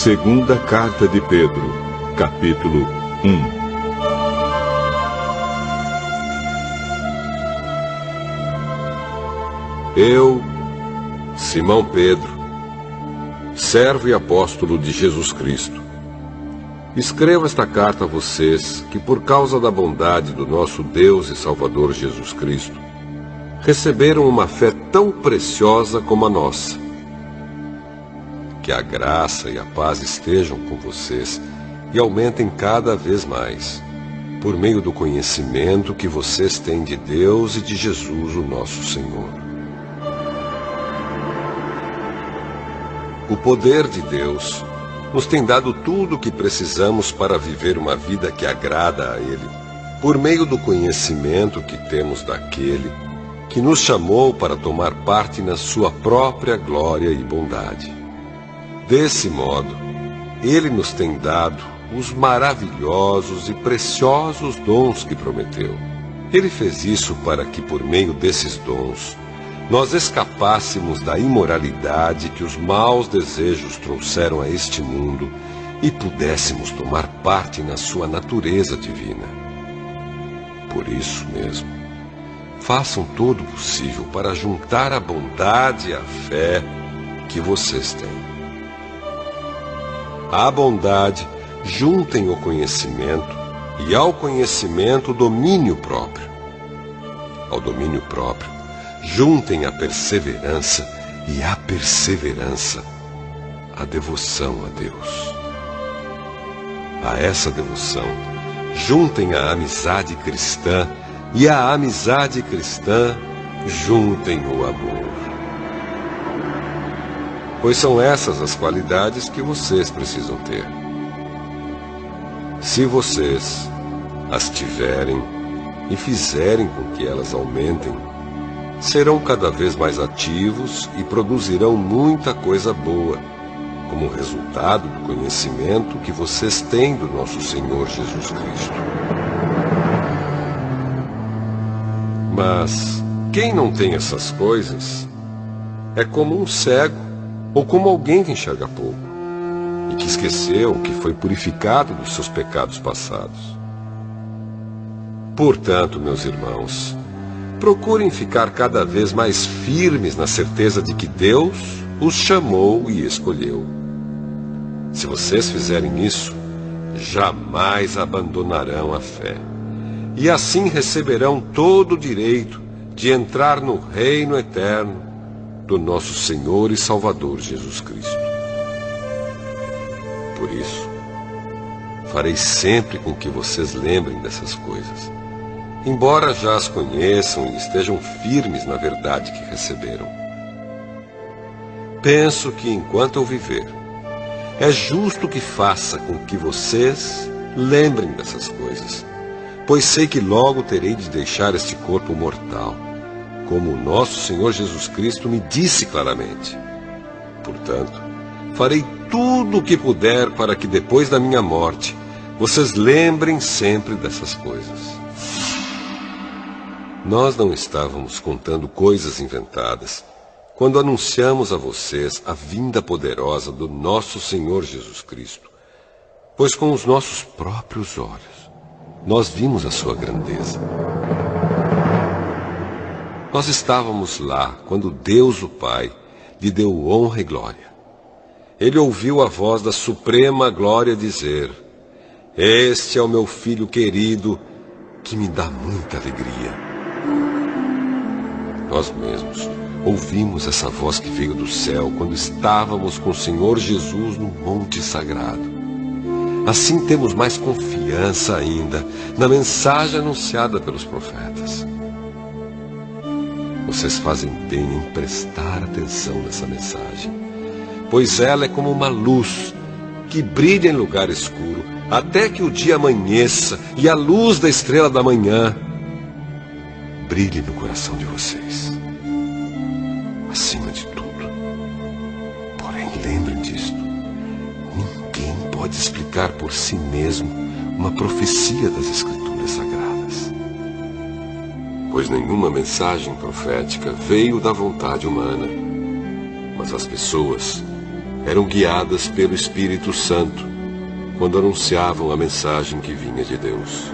Segunda Carta de Pedro, capítulo 1. Eu, Simão Pedro, servo e apóstolo de Jesus Cristo, escrevo esta carta a vocês que, por causa da bondade do nosso Deus e Salvador Jesus Cristo, receberam uma fé tão preciosa como a nossa. Que a graça e a paz estejam com vocês e aumentem cada vez mais, por meio do conhecimento que vocês têm de Deus e de Jesus, o nosso Senhor. O poder de Deus nos tem dado tudo o que precisamos para viver uma vida que agrada a Ele, por meio do conhecimento que temos daquele que nos chamou para tomar parte na sua própria glória e bondade. Desse modo, Ele nos tem dado os maravilhosos e preciosos dons que prometeu. Ele fez isso para que, por meio desses dons, nós escapássemos da imoralidade que os maus desejos trouxeram a este mundo e pudéssemos tomar parte na sua natureza divina. Por isso mesmo, façam todo o possível para juntar a bondade e a fé que vocês têm. À bondade, juntem o conhecimento, e ao conhecimento, o domínio próprio. Ao domínio próprio, juntem a perseverança, e à perseverança, a devoção a Deus. A essa devoção, juntem a amizade cristã, e à amizade cristã, juntem o amor. Pois são essas as qualidades que vocês precisam ter. Se vocês as tiverem e fizerem com que elas aumentem, serão cada vez mais ativos e produzirão muita coisa boa, como resultado do conhecimento que vocês têm do nosso Senhor Jesus Cristo. Mas quem não tem essas coisas é como um cego, ou como alguém que enxerga pouco, e que esqueceu que foi purificado dos seus pecados passados. Portanto, meus irmãos, procurem ficar cada vez mais firmes na certeza de que Deus os chamou e escolheu. Se vocês fizerem isso, jamais abandonarão a fé, e assim receberão todo o direito de entrar no reino eterno do nosso Senhor e Salvador Jesus Cristo. Por isso, farei sempre com que vocês lembrem dessas coisas, embora já as conheçam e estejam firmes na verdade que receberam. Penso que, enquanto eu viver, é justo que faça com que vocês lembrem dessas coisas, pois sei que logo terei de deixar este corpo mortal, como o nosso Senhor Jesus Cristo me disse claramente. Portanto, farei tudo o que puder para que depois da minha morte, vocês lembrem sempre dessas coisas. Nós não estávamos contando coisas inventadas quando anunciamos a vocês a vinda poderosa do nosso Senhor Jesus Cristo, pois com os nossos próprios olhos nós vimos a sua grandeza. Nós estávamos lá quando Deus, o Pai, lhe deu honra e glória. Ele ouviu a voz da suprema glória dizer: "Este é o meu filho querido, que me dá muita alegria." Nós mesmos ouvimos essa voz que veio do céu quando estávamos com o Senhor Jesus no Monte Sagrado. Assim temos mais confiança ainda na mensagem anunciada pelos profetas. Vocês fazem bem em prestar atenção nessa mensagem, pois ela é como uma luz que brilha em lugar escuro, até que o dia amanheça e a luz da estrela da manhã brilhe no coração de vocês. Acima de tudo, porém, lembrem disto: ninguém pode explicar por si mesmo uma profecia das Escrituras Sagradas. Pois nenhuma mensagem profética veio da vontade humana, mas as pessoas eram guiadas pelo Espírito Santo quando anunciavam a mensagem que vinha de Deus.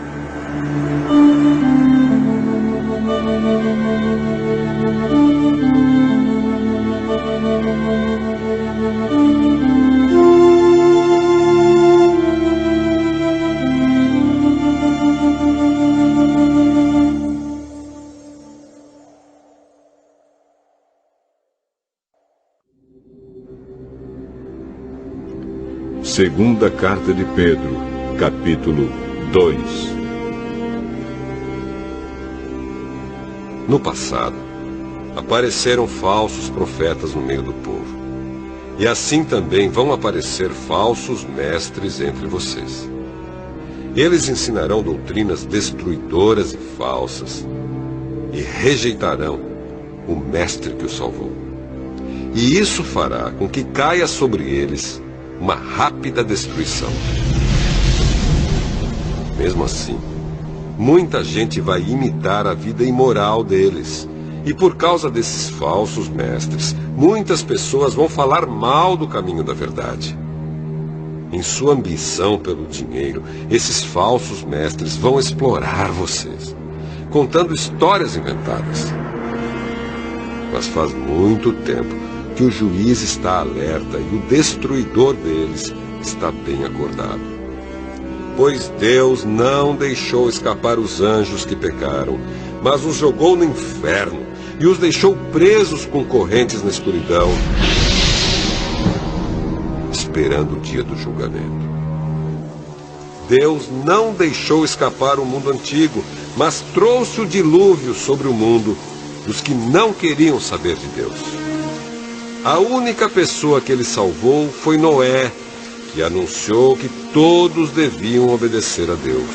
Segunda Carta de Pedro, capítulo 2. No passado, apareceram falsos profetas no meio do povo. E assim também vão aparecer falsos mestres entre vocês. Eles ensinarão doutrinas destruidoras e falsas e rejeitarão o mestre que os salvou. E isso fará com que caia sobre eles uma rápida destruição. Mesmo assim, muita gente vai imitar a vida imoral deles. E por causa desses falsos mestres, muitas pessoas vão falar mal do caminho da verdade. Em sua ambição pelo dinheiro, esses falsos mestres vão explorar vocês, contando histórias inventadas. Mas faz muito tempo que o juiz está alerta e o destruidor deles está bem acordado. Pois Deus não deixou escapar os anjos que pecaram, mas os jogou no inferno e os deixou presos com correntes na escuridão, esperando o dia do julgamento. Deus não deixou escapar o mundo antigo, mas trouxe o dilúvio sobre o mundo dos que não queriam saber de Deus. A única pessoa que ele salvou foi Noé, que anunciou que todos deviam obedecer a Deus.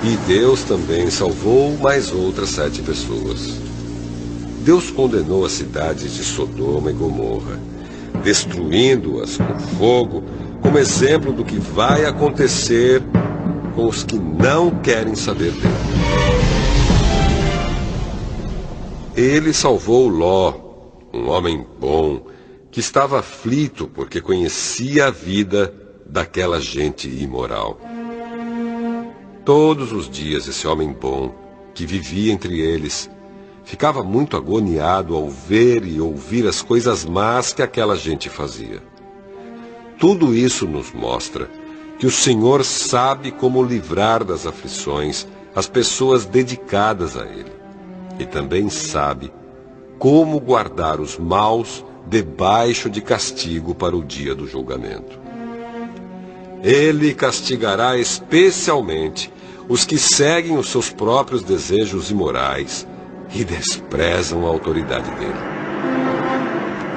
E Deus também salvou mais outras 7 pessoas. Deus condenou as cidades de Sodoma e Gomorra, destruindo-as com fogo, como exemplo do que vai acontecer com os que não querem saber dele. Ele salvou Ló, um homem bom, que estava aflito porque conhecia a vida daquela gente imoral. Todos os dias esse homem bom, que vivia entre eles, ficava muito agoniado ao ver e ouvir as coisas más que aquela gente fazia. Tudo isso nos mostra que o Senhor sabe como livrar das aflições as pessoas dedicadas a Ele. E também sabe como guardar os maus debaixo de castigo para o dia do julgamento. Ele castigará especialmente os que seguem os seus próprios desejos imorais e desprezam a autoridade dele.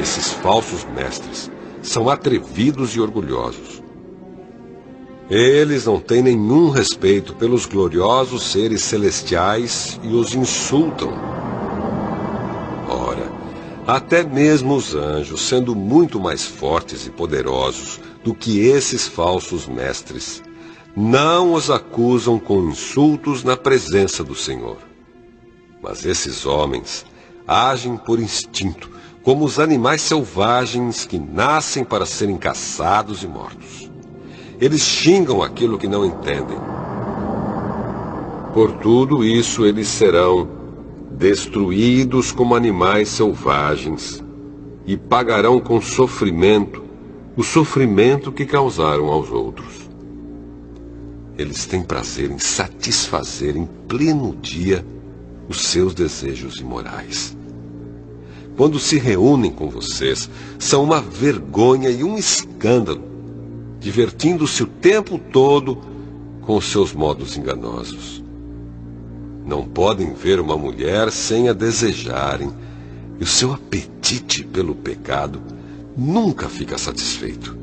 Esses falsos mestres são atrevidos e orgulhosos. Eles não têm nenhum respeito pelos gloriosos seres celestiais e os insultam. Ora, até mesmo os anjos, sendo muito mais fortes e poderosos do que esses falsos mestres, não os acusam com insultos na presença do Senhor. Mas esses homens agem por instinto, como os animais selvagens que nascem para serem caçados e mortos. Eles xingam aquilo que não entendem. Por tudo isso, eles serão destruídos como animais selvagens e pagarão com sofrimento o sofrimento que causaram aos outros. Eles têm prazer em satisfazer em pleno dia os seus desejos imorais. Quando se reúnem com vocês, são uma vergonha e um escândalo, divertindo-se o tempo todo com os seus modos enganosos. Não podem ver uma mulher sem a desejarem, e o seu apetite pelo pecado nunca fica satisfeito.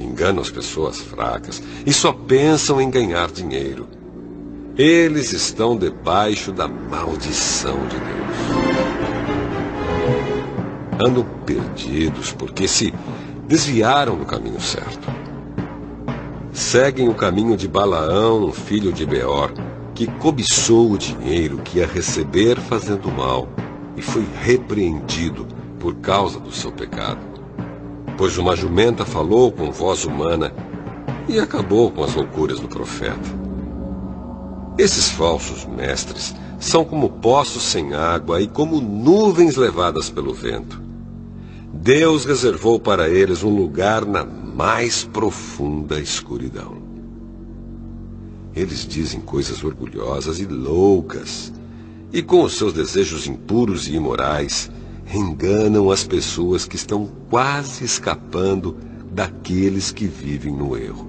Enganam as pessoas fracas e só pensam em ganhar dinheiro. Eles estão debaixo da maldição de Deus. Andam perdidos porque se desviaram do caminho certo. Seguem o caminho de Balaão, filho de Beor, que cobiçou o dinheiro que ia receber fazendo mal e foi repreendido por causa do seu pecado. Pois uma jumenta falou com voz humana e acabou com as loucuras do profeta. Esses falsos mestres são como poços sem água e como nuvens levadas pelo vento. Deus reservou para eles um lugar na mais profunda escuridão. Eles dizem coisas orgulhosas e loucas, e com os seus desejos impuros e imorais, enganam as pessoas que estão quase escapando daqueles que vivem no erro.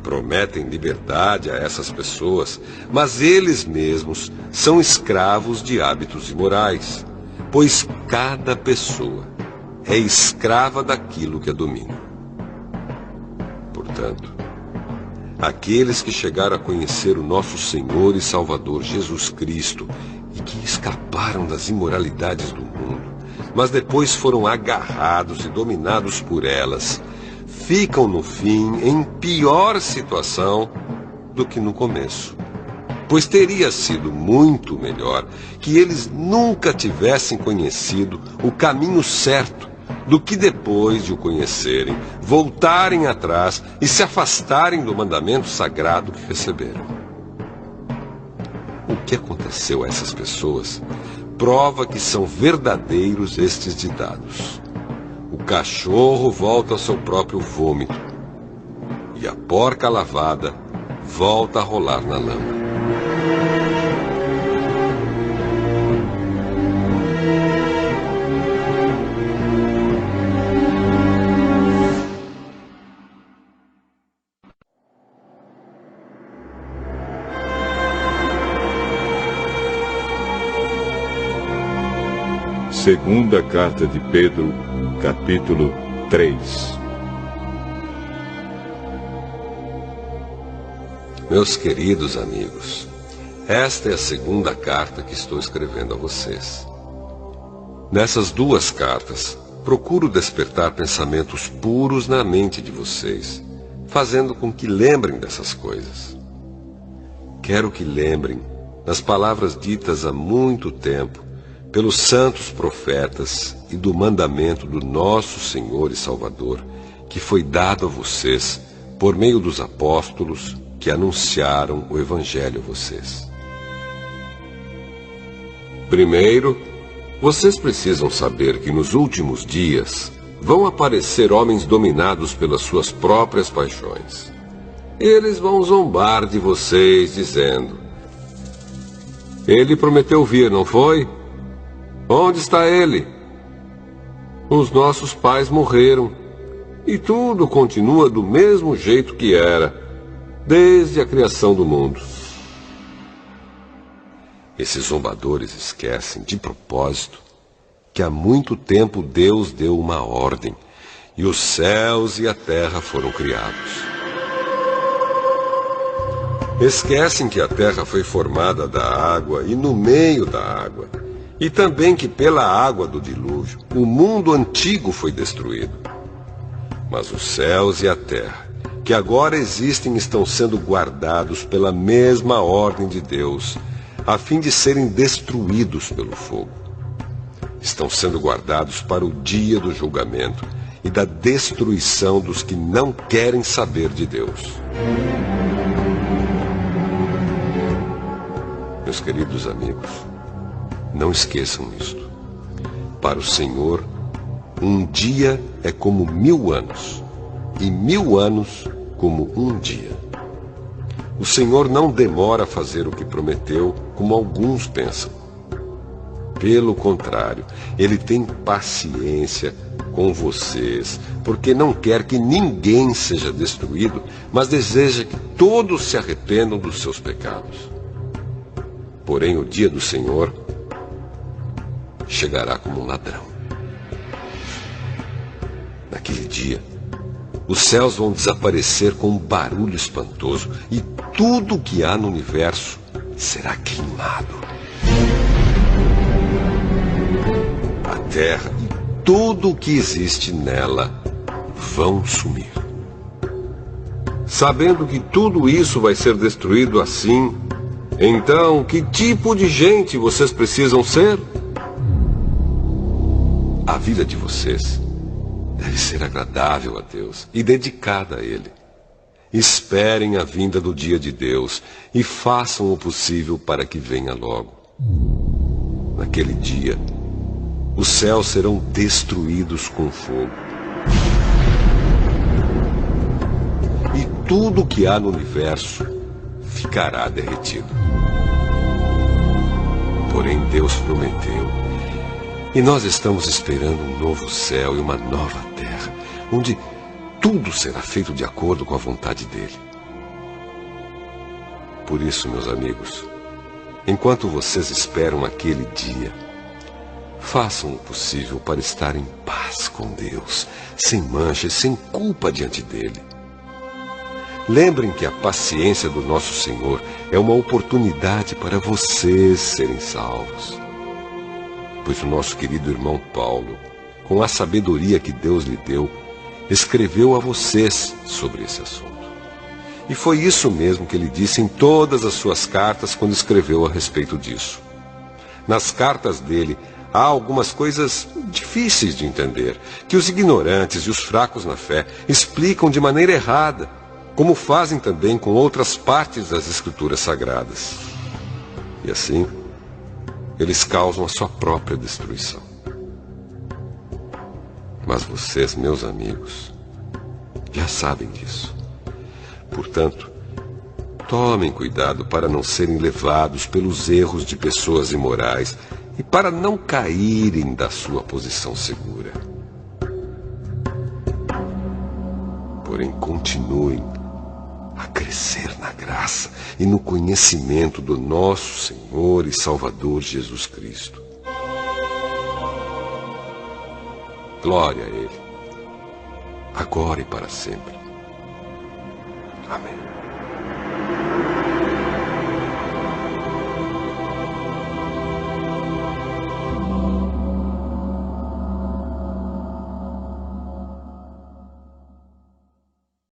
Prometem liberdade a essas pessoas, mas eles mesmos são escravos de hábitos imorais, pois cada pessoa é escrava daquilo que a domina. Portanto, aqueles que chegaram a conhecer o nosso Senhor e Salvador Jesus Cristo e que escaparam das imoralidades do mundo, mas depois foram agarrados e dominados por elas, ficam no fim em pior situação do que no começo. Pois teria sido muito melhor que eles nunca tivessem conhecido o caminho certo do que depois de o conhecerem, voltarem atrás e se afastarem do mandamento sagrado que receberam. O que aconteceu a essas pessoas prova que são verdadeiros estes ditados. O cachorro volta ao seu próprio vômito, e a porca lavada volta a rolar na lama. Segunda carta de Pedro, capítulo 3. Meus queridos amigos, esta é a segunda carta que estou escrevendo a vocês. Nessas duas cartas, procuro despertar pensamentos puros na mente de vocês, fazendo com que lembrem dessas coisas. Quero que lembrem das palavras ditas há muito tempo pelos santos profetas e do mandamento do nosso Senhor e Salvador, que foi dado a vocês por meio dos apóstolos que anunciaram o Evangelho a vocês. Primeiro, vocês precisam saber que nos últimos dias vão aparecer homens dominados pelas suas próprias paixões. Eles vão zombar de vocês, dizendo: "Ele prometeu vir, não foi? Onde está ele? Os nossos pais morreram e tudo continua do mesmo jeito que era, desde a criação do mundo." Esses zombadores esquecem, de propósito, que há muito tempo Deus deu uma ordem e os céus e a terra foram criados. Esquecem que a terra foi formada da água e no meio da água, e também que pela água do dilúvio o mundo antigo foi destruído. Mas os céus e a terra, que agora existem, estão sendo guardados pela mesma ordem de Deus, a fim de serem destruídos pelo fogo. Estão sendo guardados para o dia do julgamento e da destruição dos que não querem saber de Deus. Meus queridos amigos, não esqueçam isto. Para o Senhor, um dia é como 1000 anos, e 1000 anos como um dia. O Senhor não demora a fazer o que prometeu, como alguns pensam. Pelo contrário, Ele tem paciência com vocês, porque não quer que ninguém seja destruído, mas deseja que todos se arrependam dos seus pecados. Porém, o dia do Senhor chegará como um ladrão. Naquele dia, os céus vão desaparecer com um barulho espantoso e tudo o que há no universo será queimado. A terra e tudo o que existe nela vão sumir. Sabendo que tudo isso vai ser destruído assim, então que tipo de gente vocês precisam ser? A vida de vocês deve ser agradável a Deus e dedicada a Ele. Esperem a vinda do dia de Deus e façam o possível para que venha logo. Naquele dia, os céus serão destruídos com fogo. E tudo o que há no universo ficará derretido. Porém, Deus prometeu, e nós estamos esperando um novo céu e uma nova terra, onde tudo será feito de acordo com a vontade dele. Por isso, meus amigos, enquanto vocês esperam aquele dia, façam o possível para estar em paz com Deus, sem mancha e sem culpa diante dele. Lembrem que a paciência do nosso Senhor é uma oportunidade para vocês serem salvos. Pois o nosso querido irmão Paulo, com a sabedoria que Deus lhe deu, escreveu a vocês sobre esse assunto. E foi isso mesmo que ele disse em todas as suas cartas quando escreveu a respeito disso. Nas cartas dele, há algumas coisas difíceis de entender, que os ignorantes e os fracos na fé explicam de maneira errada, como fazem também com outras partes das Escrituras Sagradas. E assim, eles causam a sua própria destruição. Mas vocês, meus amigos, já sabem disso. Portanto, tomem cuidado para não serem levados pelos erros de pessoas imorais e para não caírem da sua posição segura. Porém, continuem a crescer na graça e no conhecimento do nosso Senhor e Salvador Jesus Cristo. Glória a Ele, agora e para sempre. Amém.